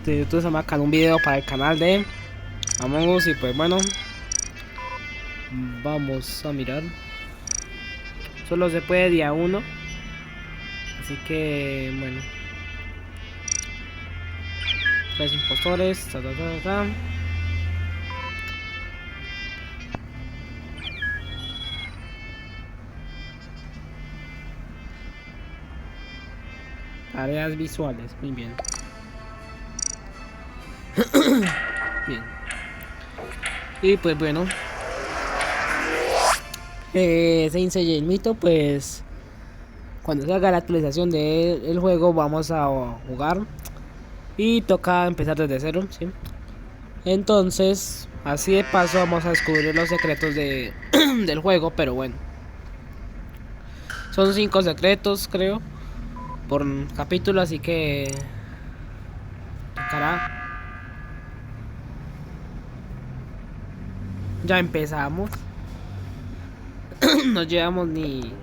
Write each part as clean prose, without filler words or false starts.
de YouTube se me va un video para el canal de Among Us. Y pues bueno, vamos a mirar. Solo se puede día uno, así que bueno, tres impostores, ta. Tareas visuales, muy bien. Bien. Y pues bueno, Saint Seiya el mito, pues cuando salga la actualización del juego vamos a jugar. Y toca empezar desde cero, ¿sí? Entonces, así de paso vamos a descubrir los secretos del juego, pero bueno. Son 5 secretos, creo, por capítulo, así que tocará. Ya empezamos. No llevamos ni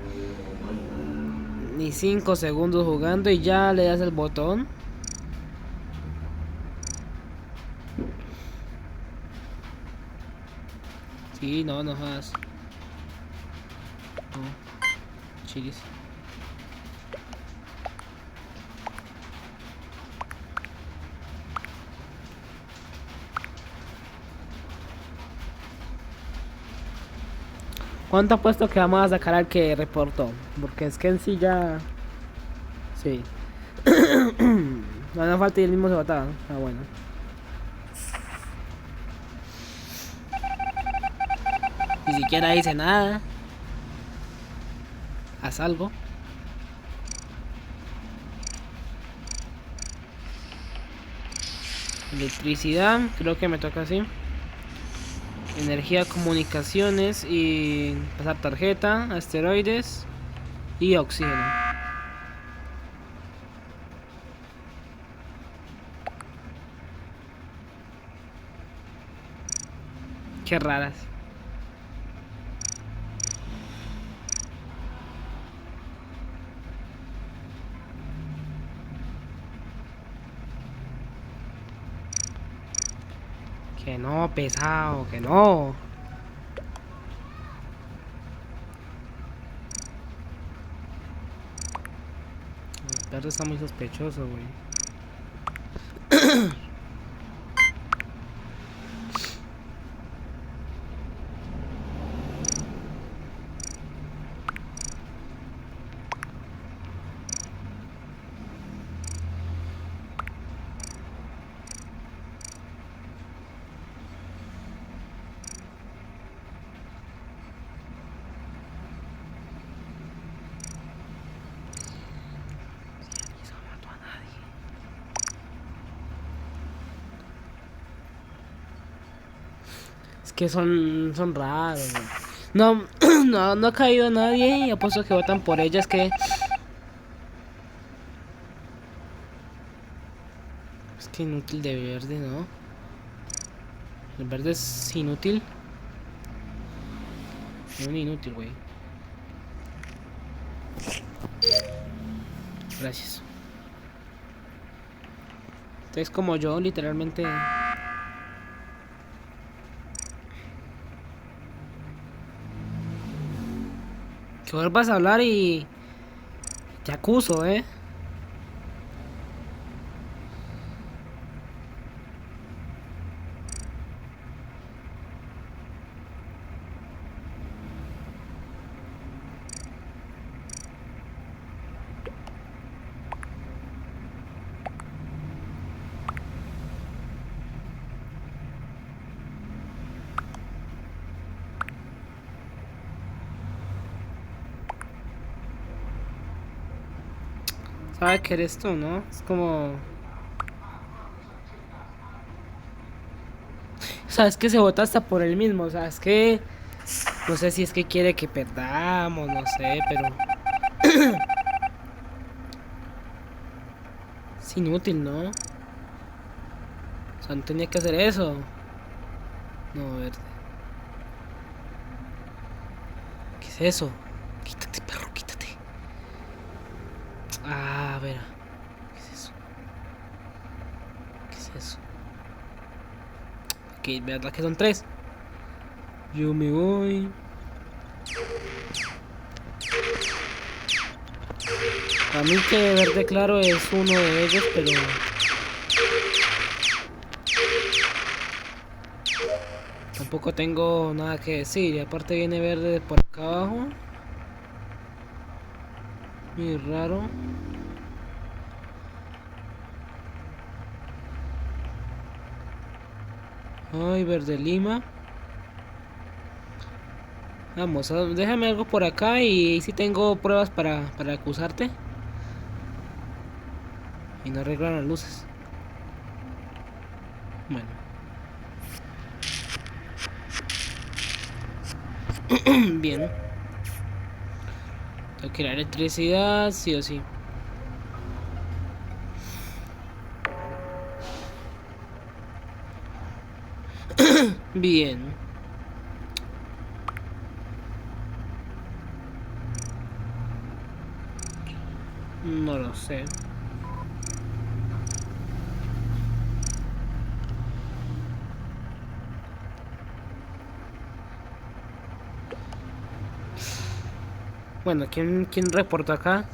5 segundos jugando y ya le das el botón. Sí, no jodas. No, chilis. ¿Cuánto ha puesto que vamos a sacar al que reportó? Porque es que en sí ya... Sí. No hace falta y el mismo se votaba. Ah, bueno. Ni siquiera dice nada. Haz algo. Electricidad, creo que me toca así. Energía, comunicaciones y pasar tarjeta, asteroides y oxígeno. Qué raras. Que no, pesado, que no. El perro está muy sospechoso, güey. Es que son raros, güey. No, no ha caído nadie y apuesto que votan por ella. Es que inútil de verde, ¿no? El verde es inútil. Es un inútil, güey. Gracias. Entonces, como yo, literalmente. Que vuelvas a hablar y. Te acuso, ¿eh? Sabes que eres tú, ¿no? Es como. O sea, es que se vota hasta por él mismo. O sea, es que. No sé si es que quiere que perdamos, no sé, pero. Es inútil, ¿no? O sea, no tenía que hacer eso. No, verde. ¿Qué es eso? Quítate, perro, quítate. Ah, a ver. ¿Qué es eso? ¿Qué es es eso? Ok, verdad que son 3. Yo me voy. A mí que verde claro es uno de ellos, pero tampoco tengo nada que decir. Y aparte viene verde por acá abajo. Muy raro. Ay, verde lima. Vamos, déjame algo por acá y si tengo pruebas para acusarte. Y no arreglan las luces. Bueno. Bien. Tengo que ir a electricidad, sí o sí. Bien. No lo sé. Bueno, ¿quién reportó acá?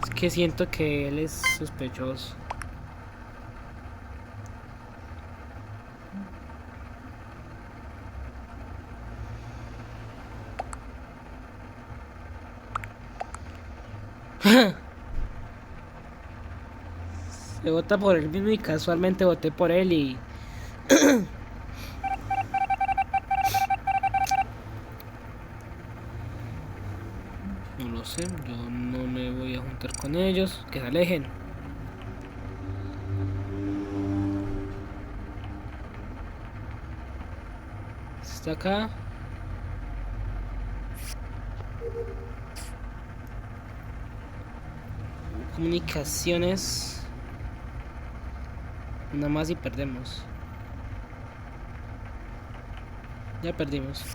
Es que siento que él es sospechoso. Se vota por él mismo y casualmente voté por él y... No lo sé, yo no me voy a juntar con ellos, que se alejen. Está acá. Comunicaciones. Nada más y perdemos. Ya perdimos.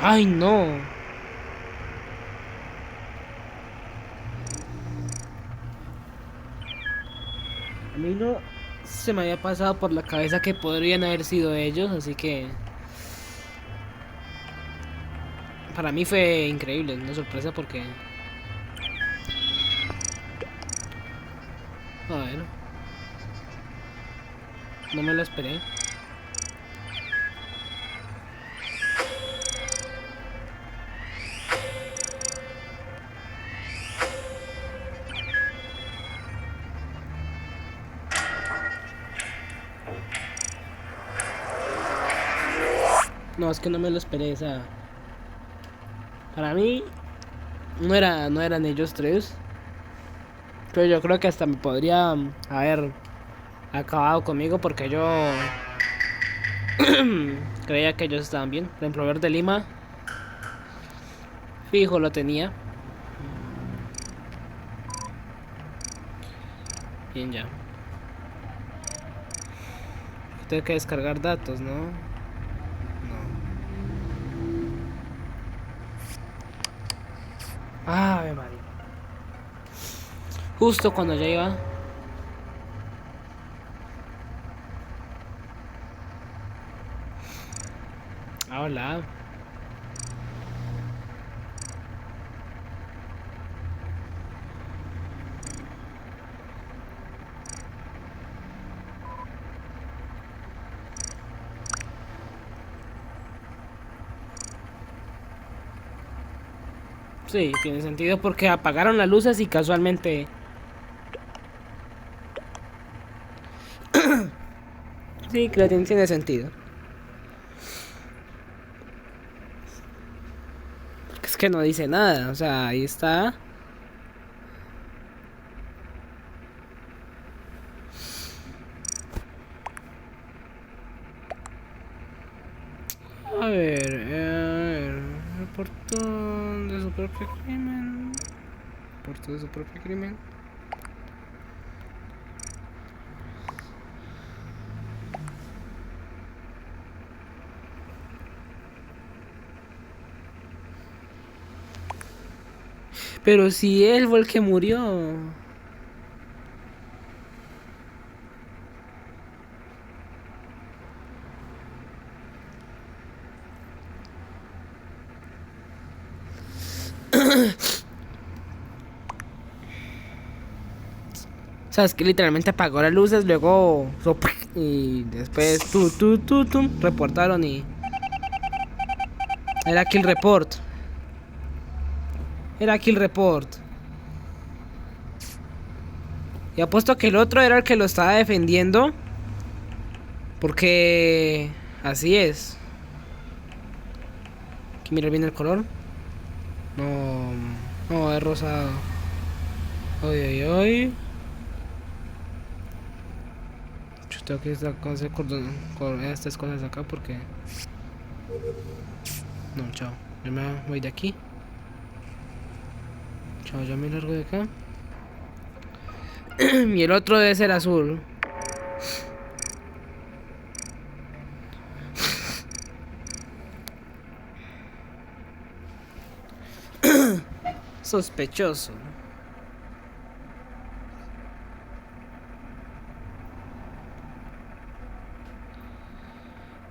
¡Ay, no! A mí no se me había pasado por la cabeza que podrían haber sido ellos, así que... Para mí fue increíble, una sorpresa porque... A ver... No me lo esperé. No, es que no me lo esperé, o sea... Para mí... No eran ellos tres. Pero yo creo que hasta me podría haber acabado conmigo porque yo... creía que ellos estaban bien. Por ejemplo, Verde Lima... Fijo lo tenía. Bien, ya. Tengo que descargar datos, ¿no? No. Ave María. Justo cuando ya iba. Hola. Sí, tiene sentido porque apagaron las luces y casualmente... Sí, creo que tiene sentido. Es que no dice nada, o sea, ahí está. A ver, reportó de su propio crimen. Reportó de su propio crimen. Pero si él fue el que murió. O sea, es que literalmente apagó las luces, luego y después reportaron y era kill report. Era kill report. Y apuesto que el otro era el que lo estaba defendiendo. Porque así es. Aquí mira bien el color. No, no, es rosado. Ay, ay, ay. Yo tengo que sacar estas cosas acá porque... No, chao. Yo me voy de aquí. Chao, ya me largo de acá. Y el otro debe ser azul. Sospechoso.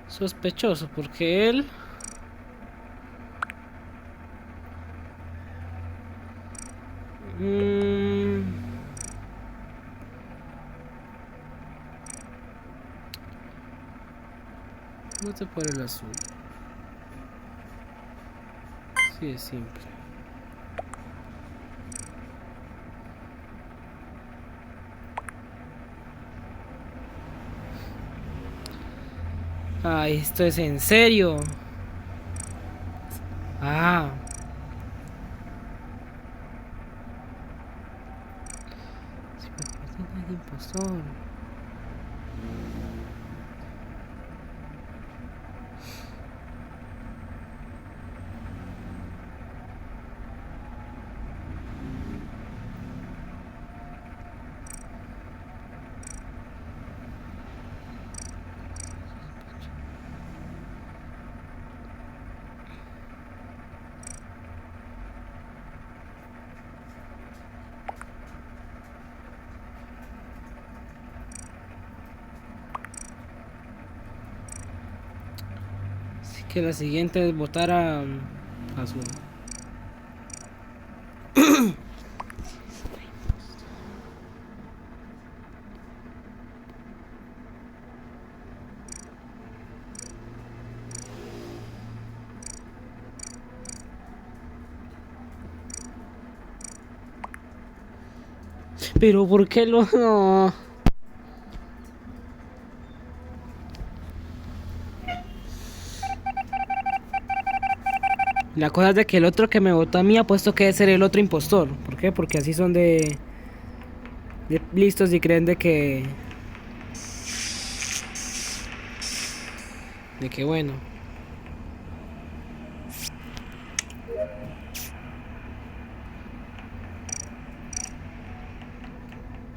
Sospechoso porque él... Voto por el azul. Sí, es simple. Ay, esto es en serio. Ah. Si me parece el impostor. Así que la siguiente es votar a azul. Pero ¿por qué lo no? La cosa es de que el otro que me votó a mí ha puesto que debe ser el otro impostor. ¿Por qué? Porque así son de listos y creen de que bueno.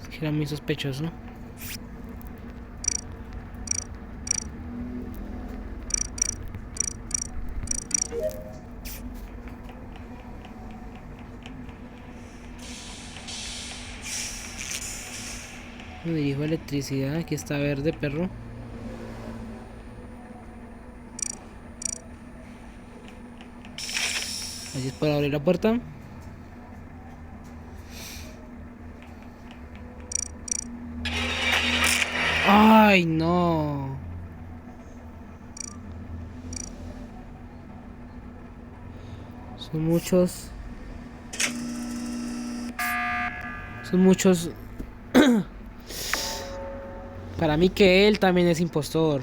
Es que era muy sospechoso. Me dirijo a electricidad. Aquí está verde, perro. Así es para abrir la puerta. Ay, no. Son muchos. Son muchos. Para mí que él también es impostor.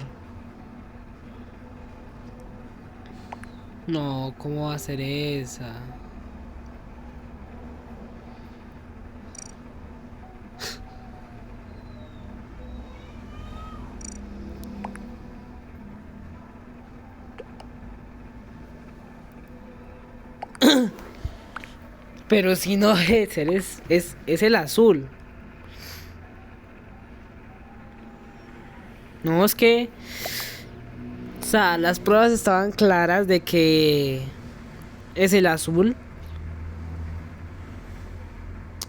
No, ¿cómo va a ser esa? Pero si no es, él es el azul. No, es que... O sea, las pruebas estaban claras de que es el azul.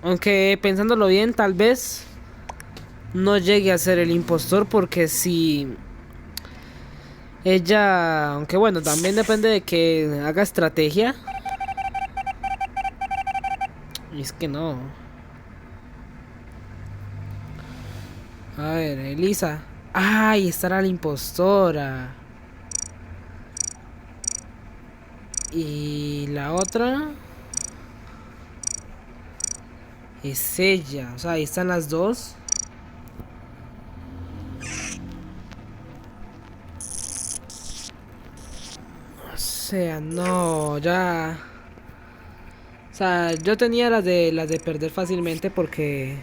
Aunque pensándolo bien, tal vez no llegue a ser el impostor porque si ella, aunque bueno, también depende de que haga estrategia. Y es que no. A ver, Elisa. Ay, estará la impostora. Y la otra es ella. O sea, ahí están las dos. O sea, no, ya. O sea, yo tenía las de perder fácilmente porque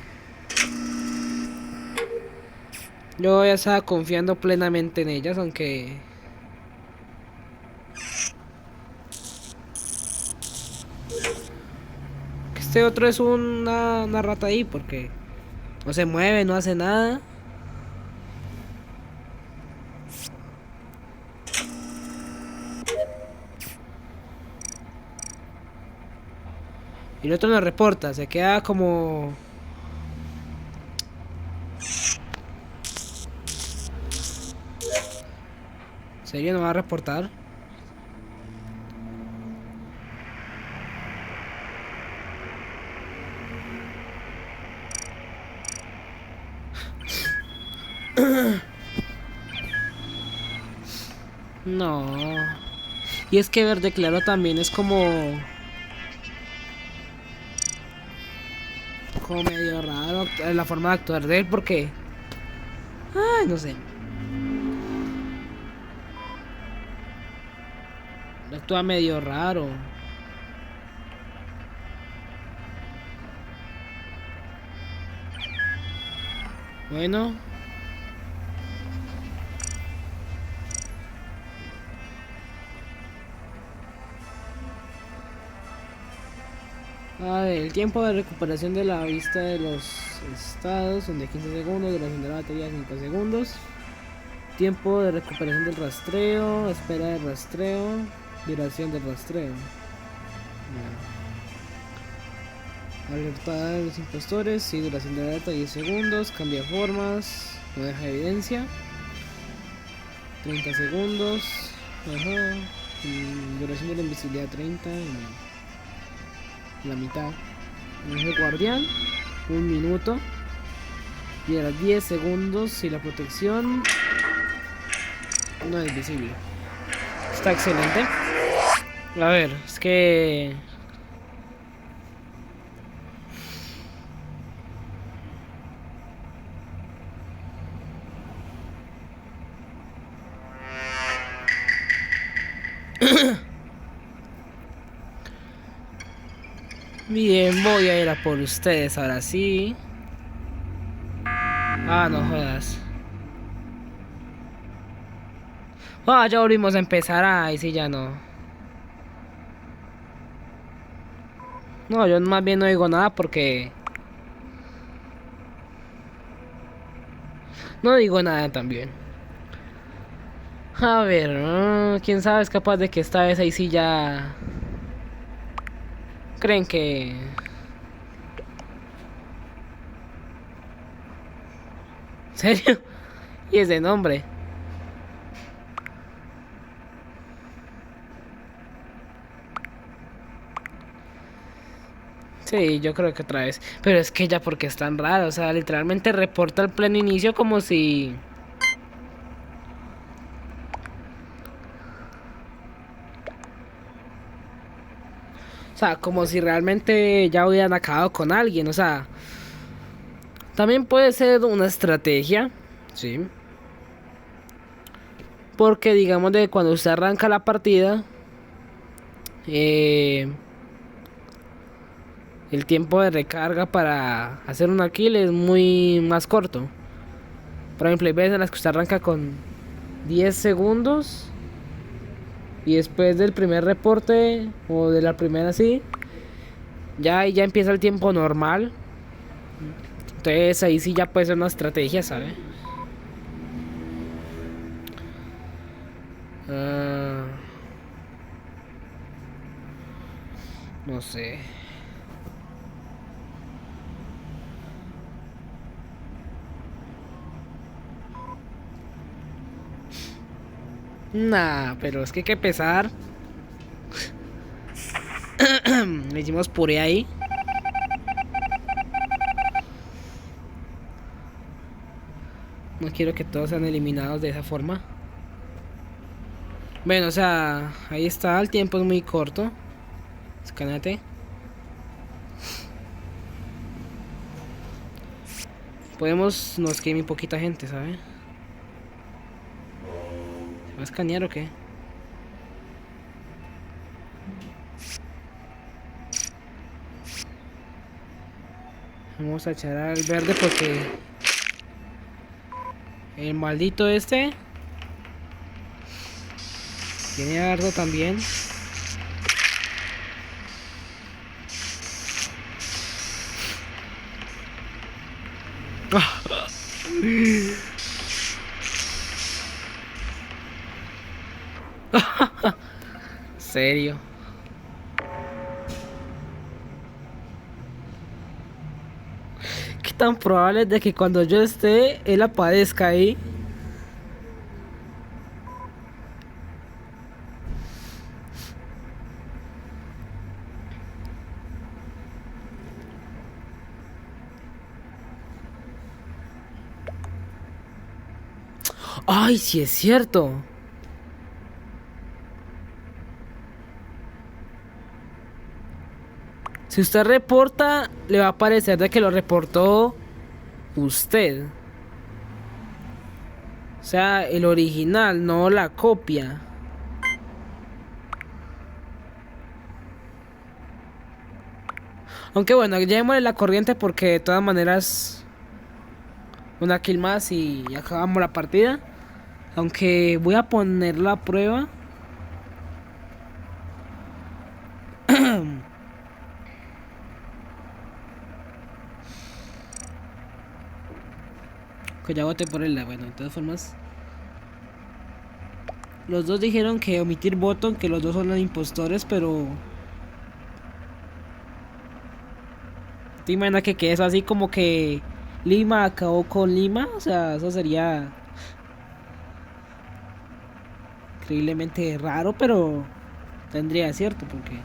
yo ya estaba confiando plenamente en ellas, aunque este otro es una rata ahí porque no se mueve, no hace nada. Y el otro no reporta, se queda como... ¿En serio no va a reportar? No. Y es que verde claro también es como medio raro la forma de actuar de él porque... Ay, no sé. Actúa medio raro. Bueno. A ver, el tiempo de recuperación de la vista de los estados son de 15 segundos, duración de la batería 5 segundos. Tiempo de recuperación del rastreo, espera de rastreo, duración del rastreo. Alerta de los impostores, sí, duración de alerta 10 segundos, cambia formas, no deja evidencia. 30 segundos, ajá. Duración de la invisibilidad 30, la mitad. El guardián, 1 minuto. Y a los 10 segundos y la protección no es visible. Está excelente. A ver, es que... Bien, voy a ir a por ustedes ahora sí. Ah, no jodas. Ah, ya volvimos a empezar. Ay, sí, ya no. No, yo más bien no digo nada porque... No digo nada también. A ver, quién sabe, es capaz de que esta vez ahí sí ya... Creen que... ¿En serio? Y ese nombre. Sí, yo creo que otra vez. Pero es que ya porque es tan raro. O sea, literalmente reporta al pleno inicio como si... O sea, como si realmente ya hubieran acabado con alguien. O sea, también puede ser una estrategia. Sí. Porque digamos de cuando usted arranca la partida... el tiempo de recarga para hacer una kill es muy más corto. Por ejemplo, hay veces en las que usted arranca con 10 segundos y después del primer reporte o de la primera así, ya ahí ya empieza el tiempo normal. Entonces ahí sí ya puede ser una estrategia, ¿sabe? Ah, no sé. Nah, pero es que hay que pesar. Le hicimos puré ahí. No quiero que todos sean eliminados de esa forma. Bueno, o sea, ahí está. El tiempo es muy corto. Escánate. Podemos, nos quede muy poquita gente, ¿sabes? ¿Se va a escanear o qué? Vamos a echar al verde porque el maldito este tiene ardo también. Serio. ¿Qué tan probable es de que cuando yo esté, él aparezca ahí? Ay, sí es cierto. Si usted reporta, le va a aparecer de que lo reportó usted. O sea, el original, no la copia. Aunque bueno, llevémosle la corriente porque de todas maneras una kill más y acabamos la partida. Aunque voy a poner la prueba. Que ya voté por él. Bueno, de todas formas. Los dos dijeron que omitir voto, que los dos son los impostores, pero... ¿Te imaginas que quede eso así como que Lima acabó con Lima? O sea, eso sería increíblemente raro, pero tendría cierto, porque...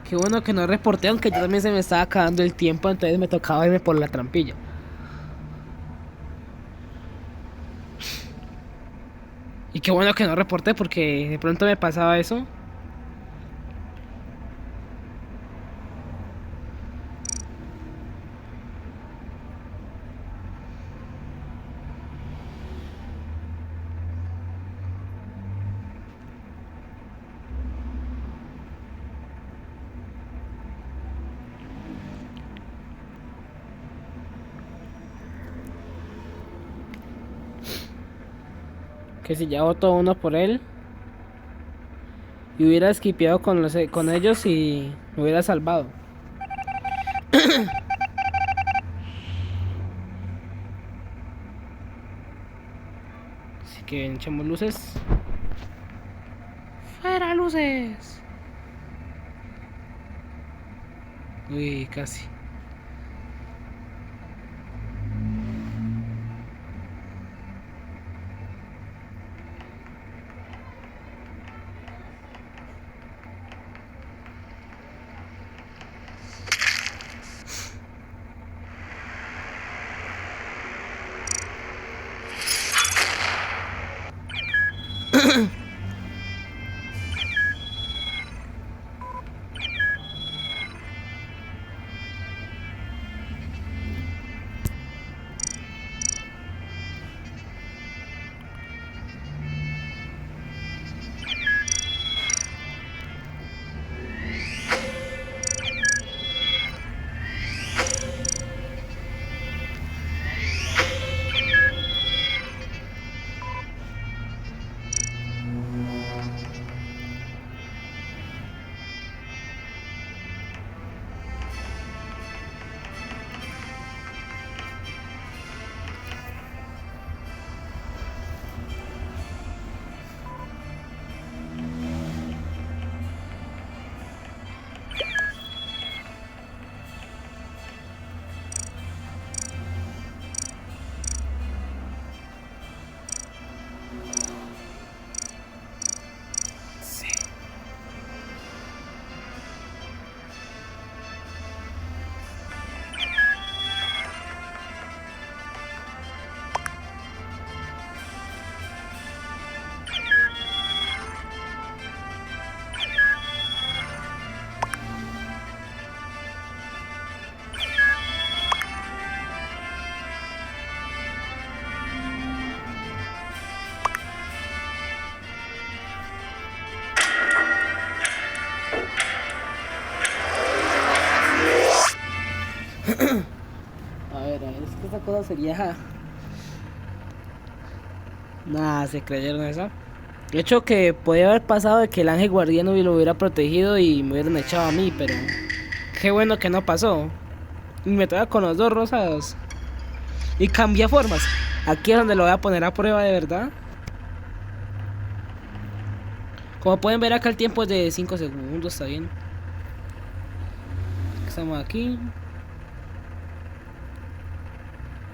Qué bueno que no reporté, aunque yo también se me estaba acabando el tiempo, entonces me tocaba irme por la trampilla. Y qué bueno que no reporté, porque de pronto me pasaba eso. Que si ya votó uno por él y hubiera esquipeado con ellos y me hubiera salvado. Así que echamos luces. ¡Fuera luces! Uy, casi. que esa cosa sería... Nada, se creyeron esa. De hecho que podía haber pasado de que el ángel guardián lo hubiera protegido y me hubieran echado a mí, pero... Qué bueno que no pasó. Y me toca con los dos rosados. Y cambia formas. Aquí es donde lo voy a poner a prueba de verdad. Como pueden ver acá el tiempo es de 5 segundos, está bien. Estamos aquí.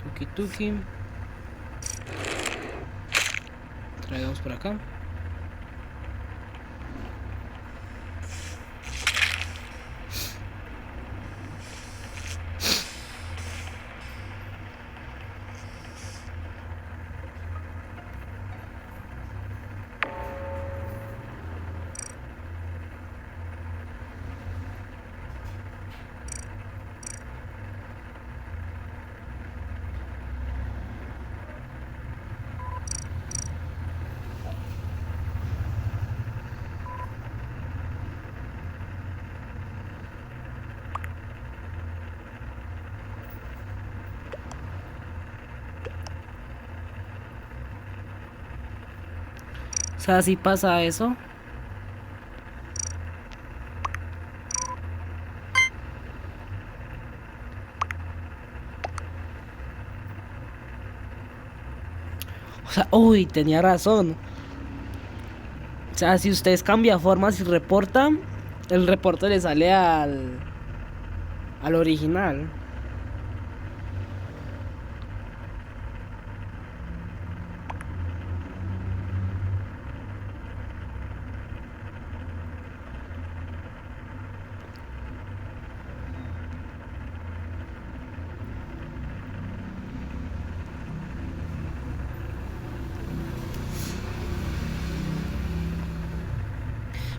Tuki tuki. Traigamos por acá. O sea, si pasa eso. O sea, uy, tenía razón. O sea, si ustedes cambian formas y reportan, el reporte le sale al original.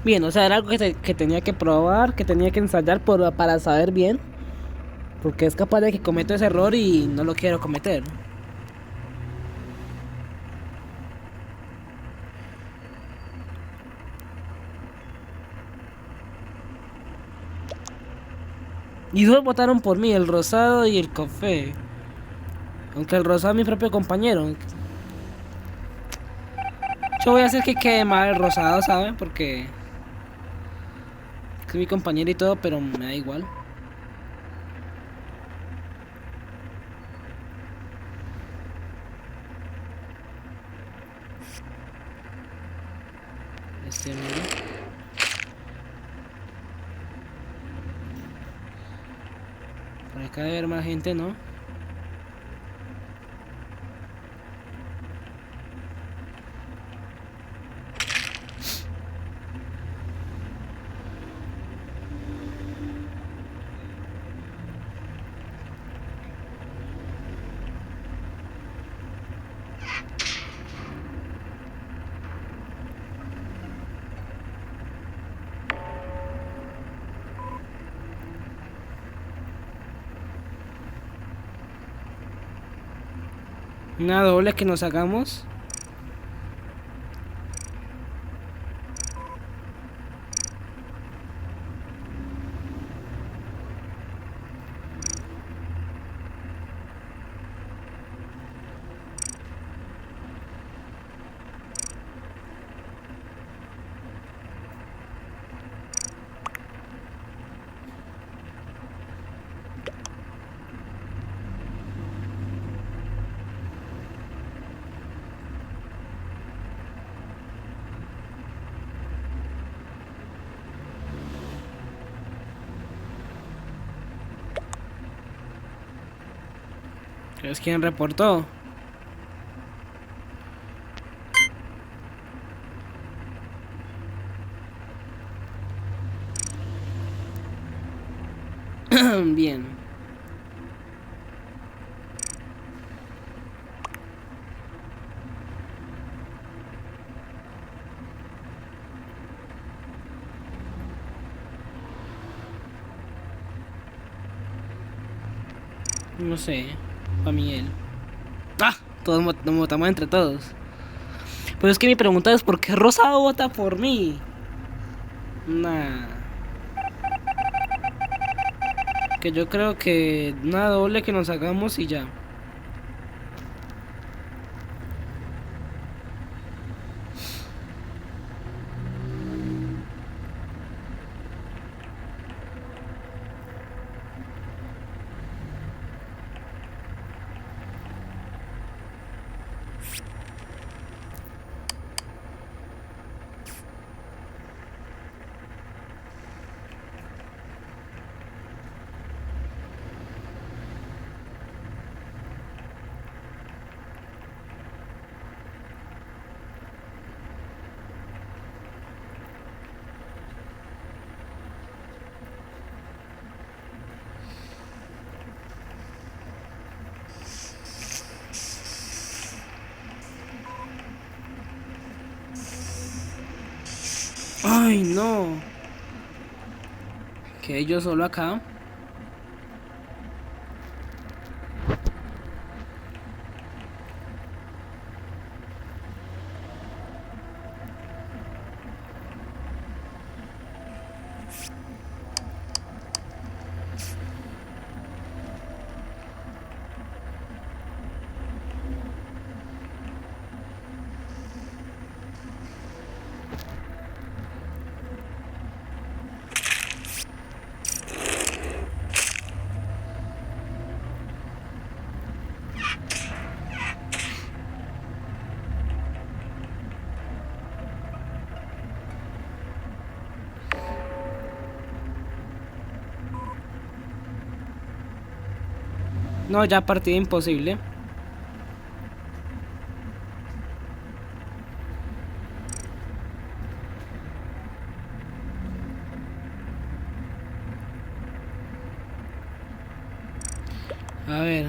Bien, o sea, era algo que tenía que probar, que tenía que ensayar para saber bien. Porque es capaz de que cometo ese error y no lo quiero cometer. Y dos votaron por mí, el rosado y el café. Aunque el rosado es mi propio compañero. Yo voy a hacer que quede mal el rosado, ¿saben? Porque es mi compañero y todo, pero me da igual. Mira. Por acá debe haber más gente, ¿no? Una doble que nos hagamos. ¿Es quien reportó? Bien. No sé, para mí él. ¡Ah! Todos nos votamos entre todos. Pero es que mi pregunta es: ¿por qué Rosado vota por mí? Nah. Que yo creo que una doble que nos hagamos y ya. Ay, no. Quedé yo solo acá. No, ya partida imposible. A ver.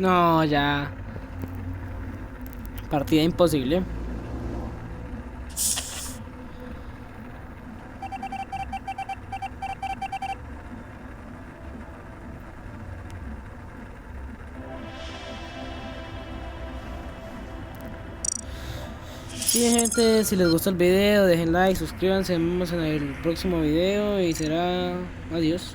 No, ya. Partida imposible. Bien, gente, si les gustó el video, dejen like, suscríbanse, nos vemos en el próximo video y será adiós.